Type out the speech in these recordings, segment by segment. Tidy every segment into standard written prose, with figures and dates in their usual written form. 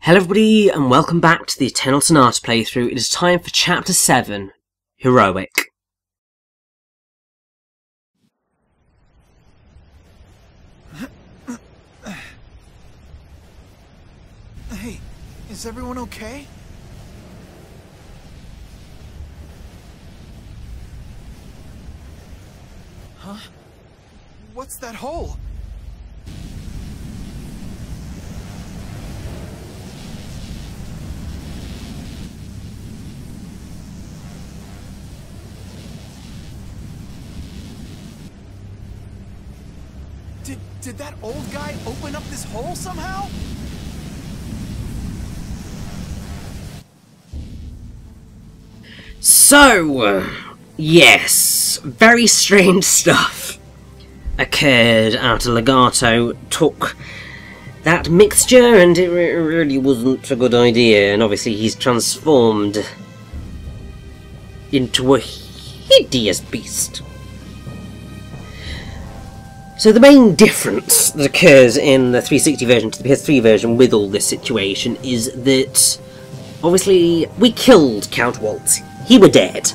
Hello everybody, and welcome back to the Eternal Sonata playthrough. It is time for Chapter 7, Heroic. Hey, is everyone okay? Huh? What's that hole? Did that old guy open up this hole somehow? So, yes, very strange stuff occurred after Legato took that mixture, and it really wasn't a good idea, and obviously he's transformed into a hideous beast. So the main difference that occurs in the 360 version to the PS3 version with all this situation is that, obviously, we killed Count Waltz. He were dead.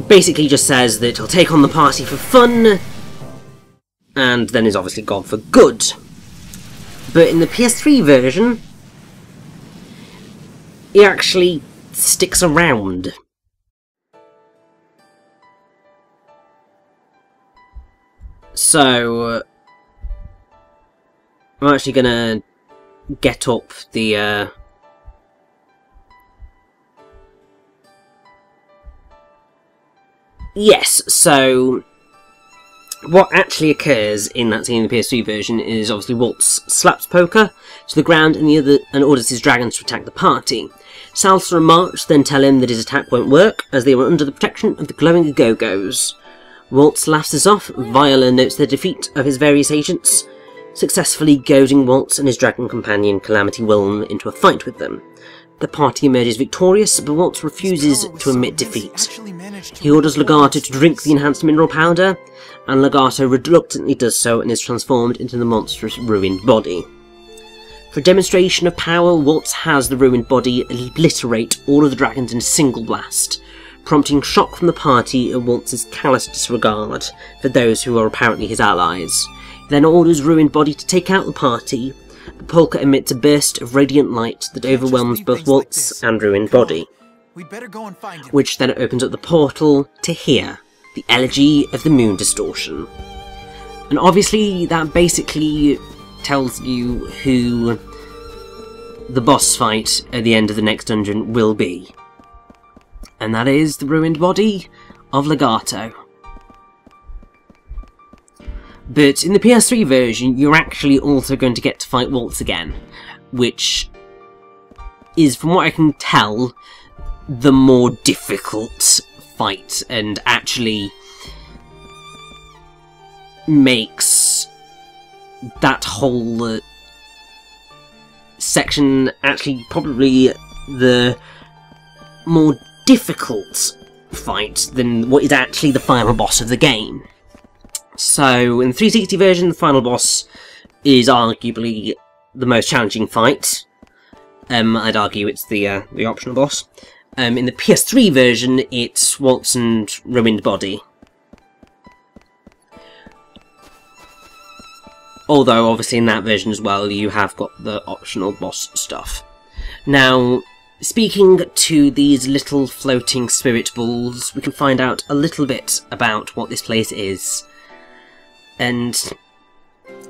Basically just says that he'll take on the party for fun, and then is obviously gone for good. But in the PS3 version, he actually sticks around. So, I'm actually gonna get up the, Yes, so, what actually occurs in that scene in the PS3 version is obviously Waltz slaps Poker to the ground and orders his dragons to attack the party. Salsa and March then tell him that his attack won't work, as they were under the protection of the glowing Go-Go's. Waltz laughs this off. Viola notes the defeat of his various agents, successfully goading Waltz and his dragon companion Calamity Wilm into a fight with them. The party emerges victorious, but Waltz refuses to admit defeat. He orders Legato to drink the enhanced mineral powder, and Legato reluctantly does so and is transformed into the monstrous ruined body. For a demonstration of power, Waltz has the ruined body obliterate all of the dragons in a single blast, prompting shock from the party and Waltz's callous disregard for those who are apparently his allies. He then orders Ruined Body to take out the party, but Polka emits a burst of radiant light that overwhelms both Waltz and Ruined Body, which then opens up the portal to here, the Elegy of the Moon Distortion. And obviously that basically tells you who the boss fight at the end of the next dungeon will be. And that is the Ruined Body of Legato. But in the PS3 version, you're actually also going to get to fight Waltz again, which is, from what I can tell, the more difficult fight, and actually makes that whole section actually probably the more difficult fight than what is actually the final boss of the game. So, in the 360 version, the final boss is arguably the most challenging fight. I'd argue it's the optional boss. In the PS3 version, it's Waltz and Ruined Body. Although, obviously, in that version as well, you have got the optional boss stuff. Now, speaking to these little floating spirit balls, we can find out a little bit about what this place is. And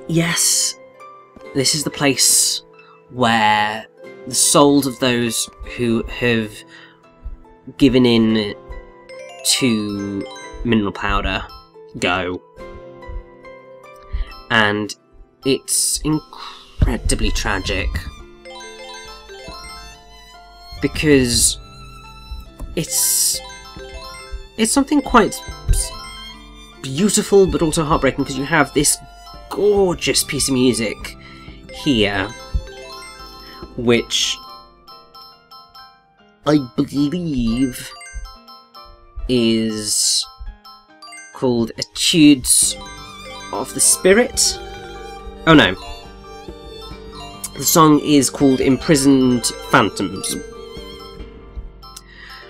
yes, this is the place where the souls of those who have given in to mineral powder go. And it's incredibly tragic, because it's something quite beautiful but also heartbreaking, because you have this gorgeous piece of music here, which I believe is called Etudes of the Spirit. Oh no. The song is called Imprisoned Phantoms,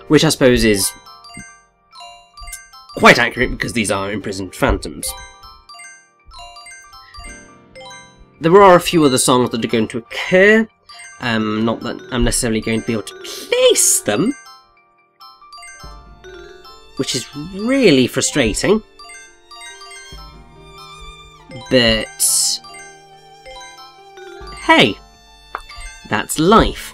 which I suppose is quite accurate because these are imprisoned phantoms. There are a few other songs that are going to occur, not that I'm necessarily going to be able to place them, which is really frustrating, but hey, that's life.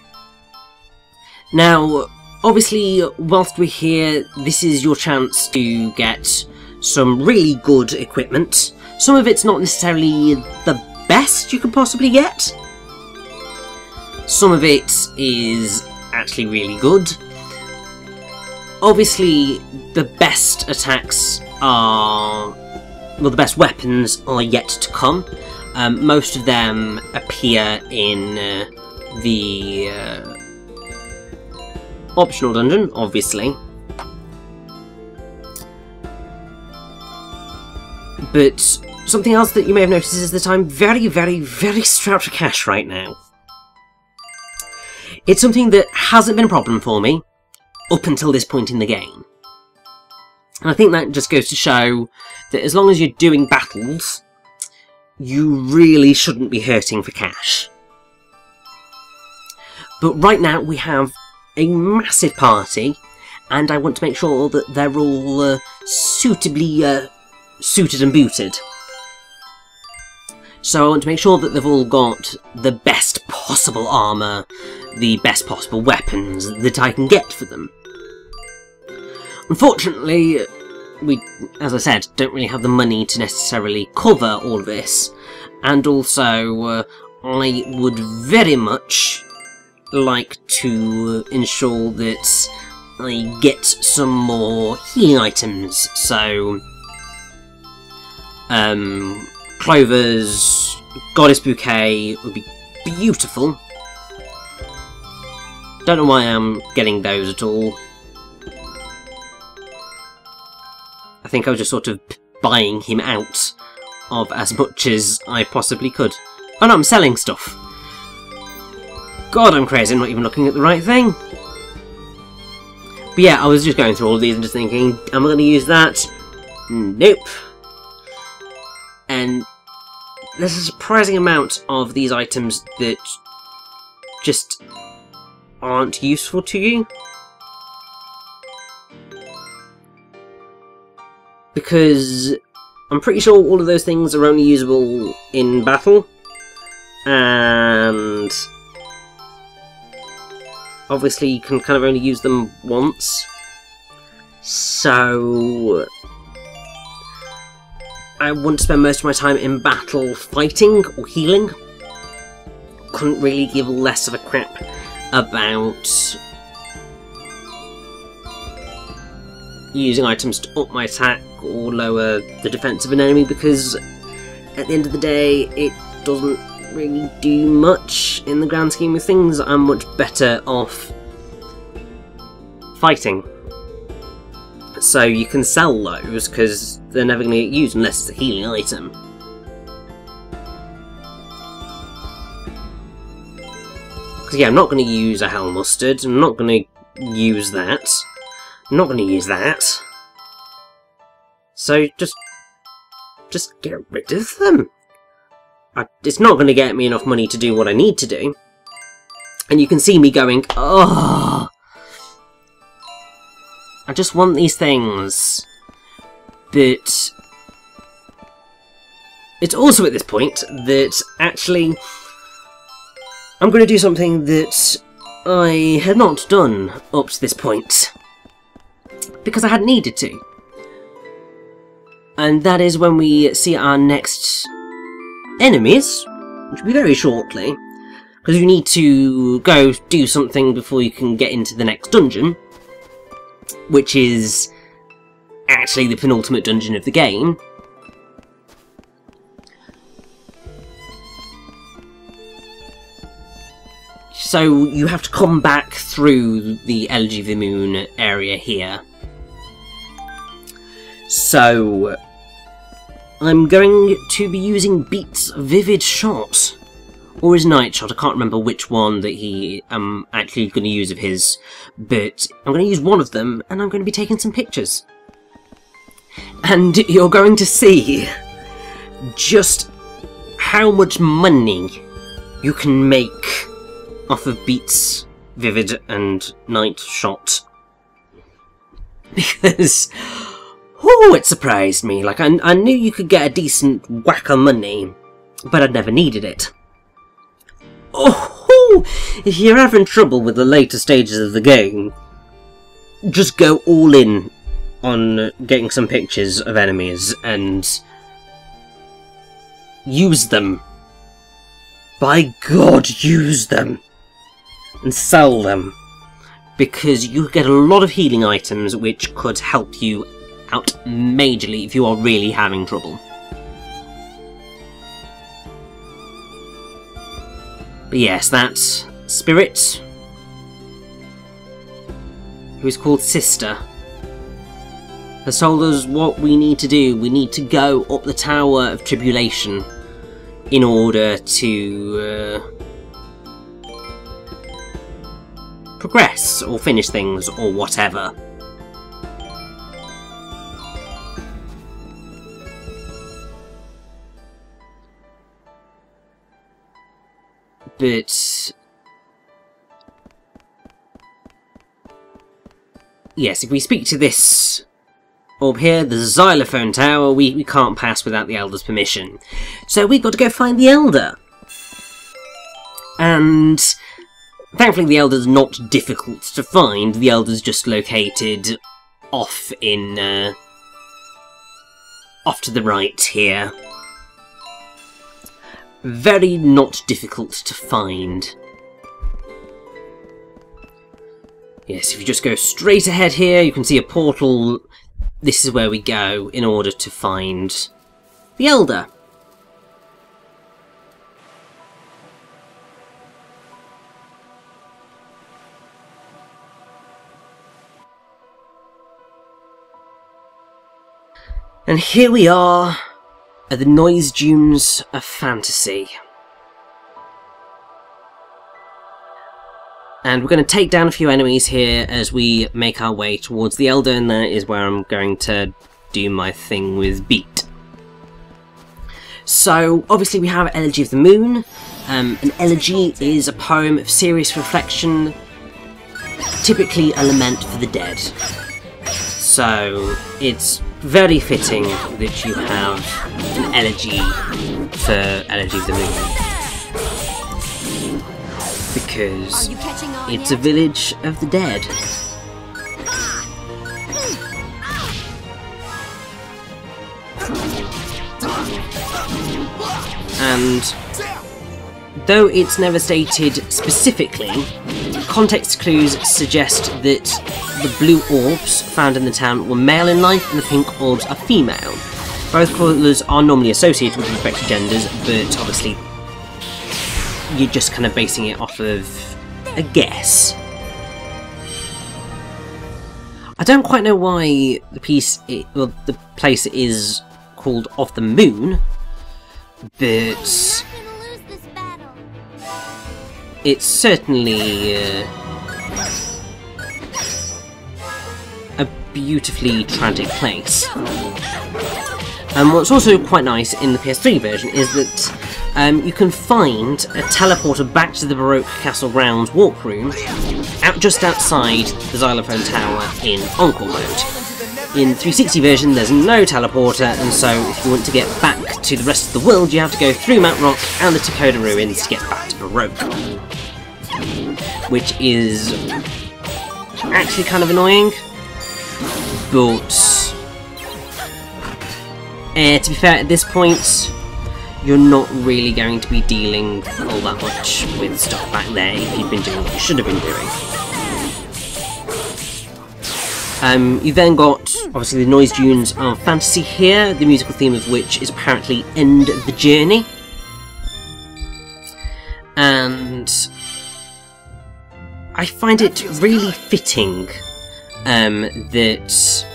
Now, obviously, whilst we're here, this is your chance to get some really good equipment. Some of it's not necessarily the best you can possibly get. Some of it is actually really good. Obviously, the best attacks are... well, the best weapons are yet to come. Most of them appear in the optional dungeon, obviously. But something else that you may have noticed is that I'm very, very, very strapped for cash right now. It's something that hasn't been a problem for me up until this point in the game. And I think that just goes to show that as long as you're doing battles, you really shouldn't be hurting for cash. But right now we have a massive party, and I want to make sure that they're all suitably suited and booted. So I want to make sure that they've all got the best possible armour, the best possible weapons that I can get for them. Unfortunately, we, as I said, don't really have the money to necessarily cover all of this, and also I would very much like to ensure that I get some more healing items, so Clover's Goddess Bouquet would be beautiful. Don't know why I'm getting those at all. I think I was just sort of buying him out of as much as I possibly could. Oh no, I'm selling stuff. God, I'm crazy, I'm not even looking at the right thing. But yeah, I was just going through all of these and just thinking, am I going to use that? Nope. And there's a surprising amount of these items that just aren't useful to you. Because I'm pretty sure all of those things are only usable in battle, and obviously you can kind of only use them once, so I want to spend most of my time in battle fighting or healing. Couldn't really give less of a crap about using items to up my attack or lower the defense of an enemy, because at the end of the day it doesn't really do much in the grand scheme of things. I'm much better off fighting. So you can sell those because they're never going to get used unless it's a healing item. Because yeah, I'm not going to use a Hell Mustard, I'm not going to use that. I'm not going to use that. So just get rid of them. It's not going to get me enough money to do what I need to do. And you can see me going, oh, I just want these things. But it's also at this point that actually I'm going to do something that I had not done up to this point, because I hadn't needed to. And that is when we see our next enemies, which will be very shortly, because you need to go do something before you can get into the next dungeon, which is actually the penultimate dungeon of the game. So you have to come back through the Elegy of the Moon area here. So I'm going to be using Beat's Vivid Shot. Or his Night Shot, I can't remember which one that he actually going to use of his, but I'm going to use one of them, and I'm going to be taking some pictures. And you're going to see just how much money you can make off of Beat's Vivid and Night Shot. Because, oh, it surprised me. Like, I knew you could get a decent whack of money, but I'd never needed it. Oh, if you're having trouble with the later stages of the game, just go all in on getting some pictures of enemies and use them. By God, use them! And sell them. Because you get a lot of healing items which could help you out majorly if you are really having trouble. But yes, that spirit, who is called Sister, has told us what we need to do. We need to go up the Tower of Tribulation in order to progress or finish things or whatever. But yes, if we speak to this orb here, the Xylophone Tower, we can't pass without the Elder's permission. So we've got to go find the Elder. And thankfully the Elder's not difficult to find. The Elder's just located off in off to the right here. Very not difficult to find. Yes, if you just go straight ahead here, you can see a portal. This is where we go in order to find the Elder. And here we are at the Noise Dunes of Fantasy. And we're going to take down a few enemies here as we make our way towards the Elder, and that is where I'm going to do my thing with Beat. So, obviously we have Elegy of the Moon. An elegy is a poem of serious reflection, typically a lament for the dead. So, it's very fitting that you have an elegy for Elegy of the Moon. Because it's a village of the dead. And though it's never stated specifically, context clues suggest that the blue orbs found in the town were male in life and the pink orbs are female. Both colours are normally associated with respect to genders, but obviously you're just kind of basing it off of a guess. I don't quite know why the the place is called Off the Moon, but it's certainly a beautifully tragic place. And what's also quite nice in the PS3 version is that you can find a teleporter back to the Baroque Castle grounds walk room just outside the Xylophone Tower in Encore mode. In the 360 version there's no teleporter, and so if you want to get back to the rest of the world you have to go through Mount Rock and the Takoda ruins to get back to Baroque. Which is actually kind of annoying, but to be fair, at this point you're not really going to be dealing all that much with stuff back there if you've been doing what you should have been doing. You've then got, obviously, the Noise Dunes of Fantasy here, the musical theme of which is apparently End of the Journey. And I find it really fitting that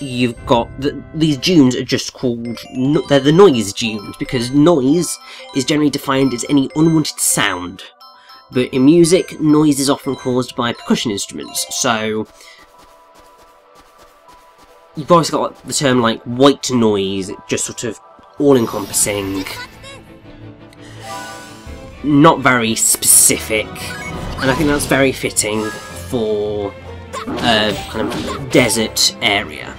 you've got these dunes are just called, they're the noise dunes, because noise is generally defined as any unwanted sound. But in music, noise is often caused by percussion instruments, so you've always got the term like white noise, just sort of all-encompassing, not very specific, and I think that's very fitting for a kind of desert area.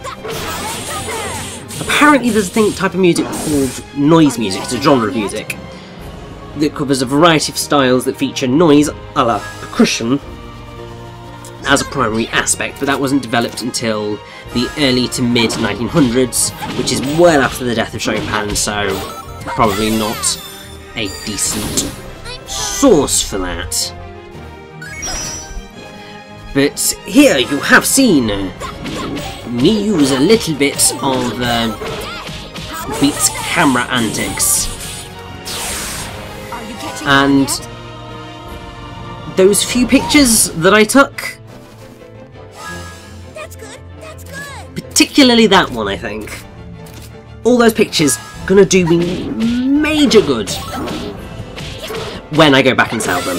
Apparently there's a type of music called noise music, it's a genre of music, that covers a variety of styles that feature noise, a la percussion, as a primary aspect, but that wasn't developed until the early to mid 1900s, which is well after the death of Chopin, so probably not a decent source for that. But here you have seen me use a little bit of Beat's camera antics. And those few pictures that I took, That's good. particularly that one, I think, all those pictures gonna do me major good when I go back and sell them.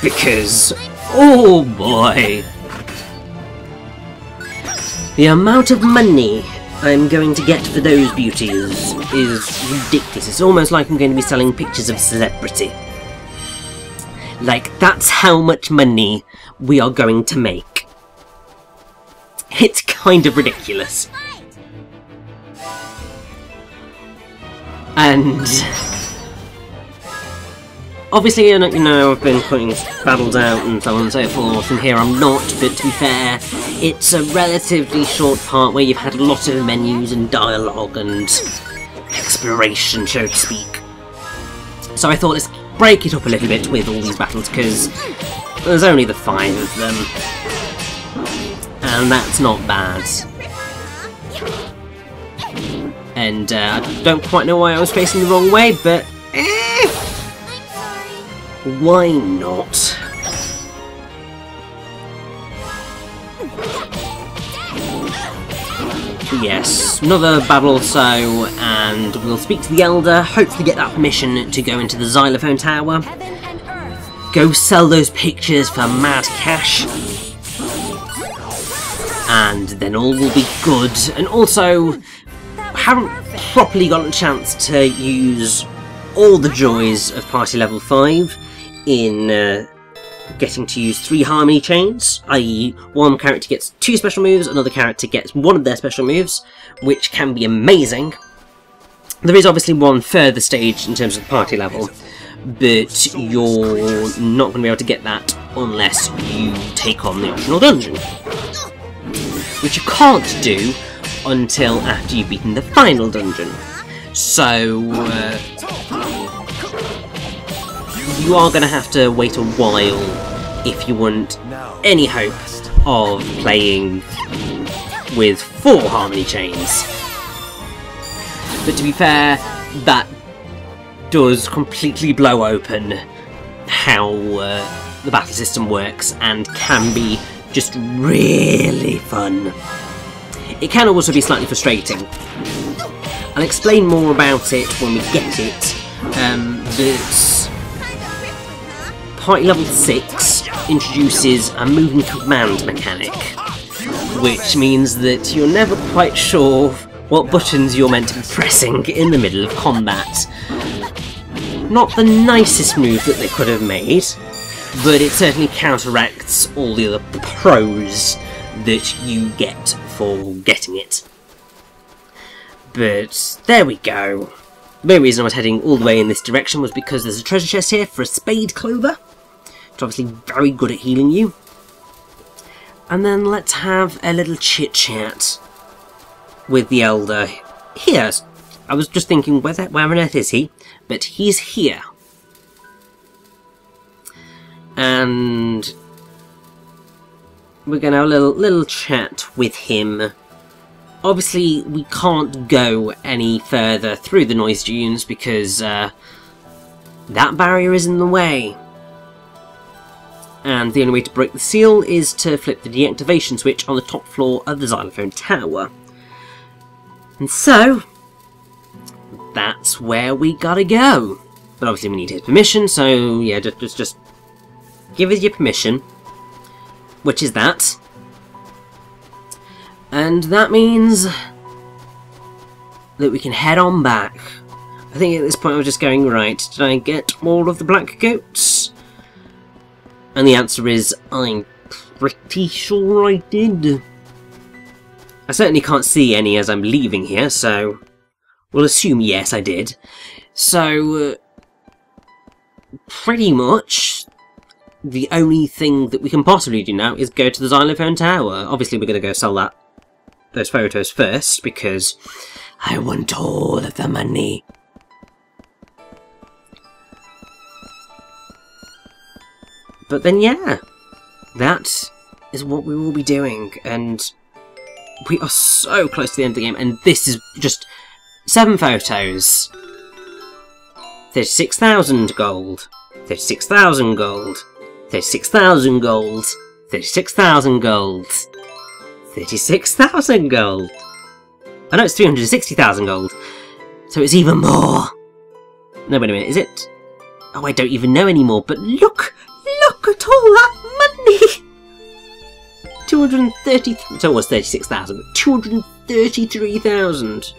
Because, oh boy, the amount of money I'm going to get for those beauties is ridiculous. It's almost like I'm going to be selling pictures of a celebrity. Like, that's how much money we are going to make. It's kind of ridiculous. And obviously, you know, I've been putting battles out and so on and so forth, and here I'm not, but to be fair, it's a relatively short part where you've had a lot of menus and dialogue and exploration, so to speak. So I thought, let's break it up a little bit with all these battles, because there's only the 5 of them, and that's not bad. And I don't quite know why I was facing the wrong way, but why not? Yes, another battle or so, and we'll speak to the Elder, hopefully get that permission to go into the Xylophone Tower, go sell those pictures for mad cash, and then all will be good. And also, I haven't properly gotten a chance to use all the joys of Party Level 5 in getting to use 3 harmony chains, i.e. one character gets 2 special moves, another character gets 1 of their special moves, which can be amazing. There is obviously one further stage in terms of the party level, but you're not going to be able to get that unless you take on the optional dungeon, which you can't do until after you've beaten the final dungeon. So you are going to have to wait a while if you want any hope of playing with 4 harmony chains. But to be fair, that does completely blow open how the battle system works and can be just really fun. It can also be slightly frustrating. I'll explain more about it when we get it, but Party Level 6 introduces a moving command mechanic, which means that you're never quite sure what buttons you're meant to be pressing in the middle of combat. Not the nicest move that they could have made, but it certainly counteracts all the other pros that you get for getting it. But there we go. The main reason I was heading all the way in this direction was because there's a treasure chest here for a spade clover, which is obviously very good at healing you. And then let's have a little chit chat with the Elder. Here, I was just thinking, where on earth is he? But he's here. And we're going to have a little chat with him. Obviously, we can't go any further through the noise dunes because that barrier is in the way. And the only way to break the seal is to flip the deactivation switch on the top floor of the xylophone tower. And so, that's where we gotta go. But obviously we need his permission, so yeah, just give us your permission. Which is that. And that means that we can head on back. I think at this point I was just going, right, did I get all of the black goats? And the answer is, I'm pretty sure I did. I certainly can't see any as I'm leaving here, so we'll assume yes, I did. So, pretty much, the only thing that we can possibly do now is go to the xylophone tower. Obviously we're going to go sell those photos first, because I want all of the money. But then, yeah, that is what we will be doing, and we are so close to the end of the game, and this is just 7 photos. 36,000 gold, 36,000 gold, 36,000 gold, 36,000 gold, 36,000 gold. I know it's 360,000 gold, so it's even more. No, wait a minute, is it? Oh, I don't even know anymore, but look at all that money! 230, so it was 36,000, but 233,000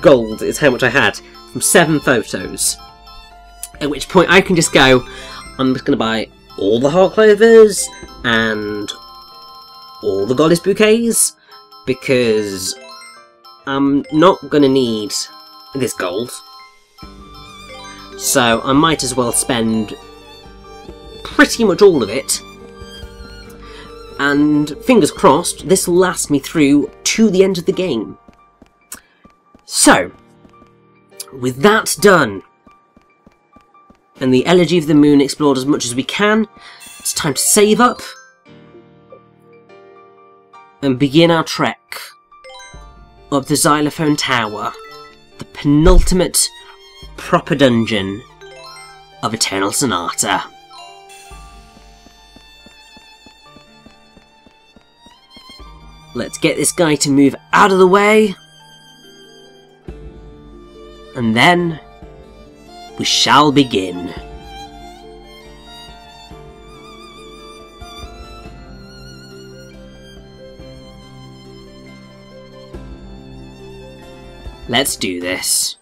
gold is how much I had from 7 photos. At which point I can just go, I'm just going to buy all the heart clovers and all the goddess bouquets, because I'm not going to need this gold. So I might as well spend pretty much all of it. And fingers crossed, this will last me through to the end of the game. So, with that done, and the Elegy of the Moon explored as much as we can, it's time to save up and begin our trek up the Xylophone Tower, the penultimate proper dungeon of Eternal Sonata. Let's get this guy to move out of the way, and then we shall begin. Let's do this.